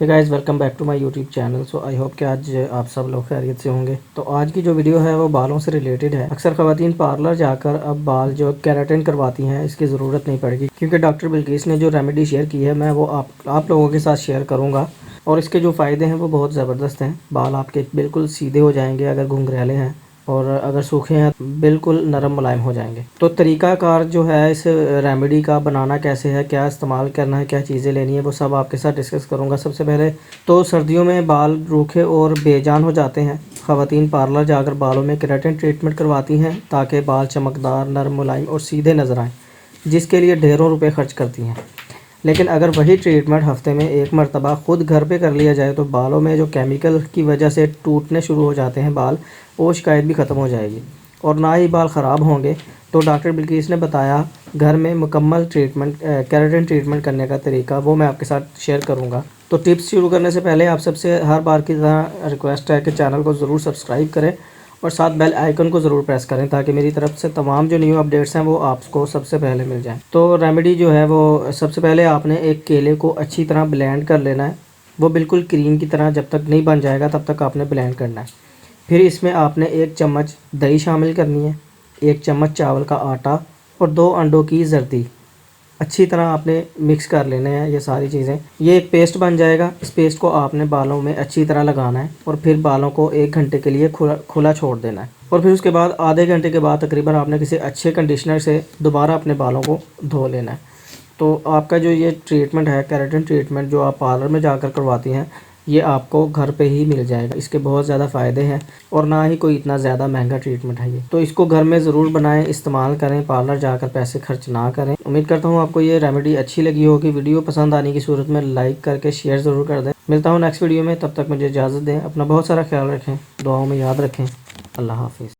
Hey guys, welcome back to my YouTube channel. So I hope कि आज आप सब लोग खैरियत से होंगे। तो आज की जो वीडियो है वो बालों से रिलेटेड है। अक्सर ख़वातीन पार्लर जाकर अब बाल जो केराटिन करवाती हैं, इसकी ज़रूरत नहीं पड़ेगी, क्योंकि डॉक्टर बिल्किस ने जो रेमेडी शेयर की है मैं वो आप लोगों के साथ शेयर करूँगा। और इसके जो फ़ायदे हैं वो बहुत ज़बरदस्त हैं। बाल आपके बिल्कुल सीधे हो जाएंगे अगर घुंघरैले हैं, और अगर सूखे हैं बिल्कुल नरम मुलायम हो जाएंगे। तो तरीक़ाकार जो है इस रेमेडी का बनाना कैसे है, क्या इस्तेमाल करना है, क्या चीज़ें लेनी है, वो सब आपके साथ डिस्कस करूंगा। सबसे पहले तो सर्दियों में बाल रूखे और बेजान हो जाते हैं। ख़वातीन पार्लर जाकर बालों में केराटिन ट्रीटमेंट करवाती हैं ताकि बाल चमकदार, नरम, मुलायम और सीधे नज़र आएँ, जिसके लिए ढेरों रुपये खर्च करती हैं। लेकिन अगर वही ट्रीटमेंट हफ्ते में एक मरतबा ख़ुद घर पे कर लिया जाए तो बालों में जो केमिकल की वजह से टूटने शुरू हो जाते हैं बाल, वो शिकायत भी ख़त्म हो जाएगी और ना ही बाल ख़राब होंगे। तो डॉक्टर बिल्किस ने बताया घर में मुकम्मल ट्रीटमेंट, केराटिन ट्रीटमेंट करने का तरीका, वो मैं आपके साथ शेयर करूँगा। तो टिप्स शुरू करने से पहले आप सबसे हर बार की तरह रिक्वेस्ट है कि चैनल को ज़रूर सब्सक्राइब करें और साथ बेल आइकन को ज़रूर प्रेस करें, ताकि मेरी तरफ से तमाम जो न्यू अपडेट्स हैं वो आपको सबसे पहले मिल जाएं। तो रेमेडी जो है वो सबसे पहले आपने एक केले को अच्छी तरह ब्लेंड कर लेना है। वो बिल्कुल क्रीम की तरह जब तक नहीं बन जाएगा तब तक आपने ब्लेंड करना है। फिर इसमें आपने 1 चम्मच दही शामिल करनी है, 1 चम्मच चावल का आटा और 2 अंडों की जर्दी। अच्छी तरह आपने मिक्स कर लेने हैं ये सारी चीज़ें। ये एक पेस्ट बन जाएगा। इस पेस्ट को आपने बालों में अच्छी तरह लगाना है और फिर बालों को 1 घंटे के लिए खुला छोड़ देना है। और फिर उसके बाद आधे घंटे के बाद तकरीबन आपने किसी अच्छे कंडीशनर से दोबारा अपने बालों को धो लेना है। तो आपका जो ये ट्रीटमेंट है, केराटिन ट्रीटमेंट, जो आप पार्लर में जाकर करवाती हैं, ये आपको घर पे ही मिल जाएगा। इसके बहुत ज़्यादा फ़ायदे हैं और ना ही कोई इतना ज़्यादा महंगा ट्रीटमेंट है ये। तो इसको घर में ज़रूर बनाएं, इस्तेमाल करें, पार्लर जाकर पैसे खर्च ना करें। उम्मीद करता हूँ आपको ये रेमेडी अच्छी लगी होगी। वीडियो पसंद आने की सूरत में लाइक करके शेयर ज़रूर कर दें। मिलता हूँ नेक्स्ट वीडियो में, तब तक मुझे इजाज़त दें। अपना बहुत सारा ख्याल रखें, दुआओं में याद रखें। अल्लाह हाफिज़।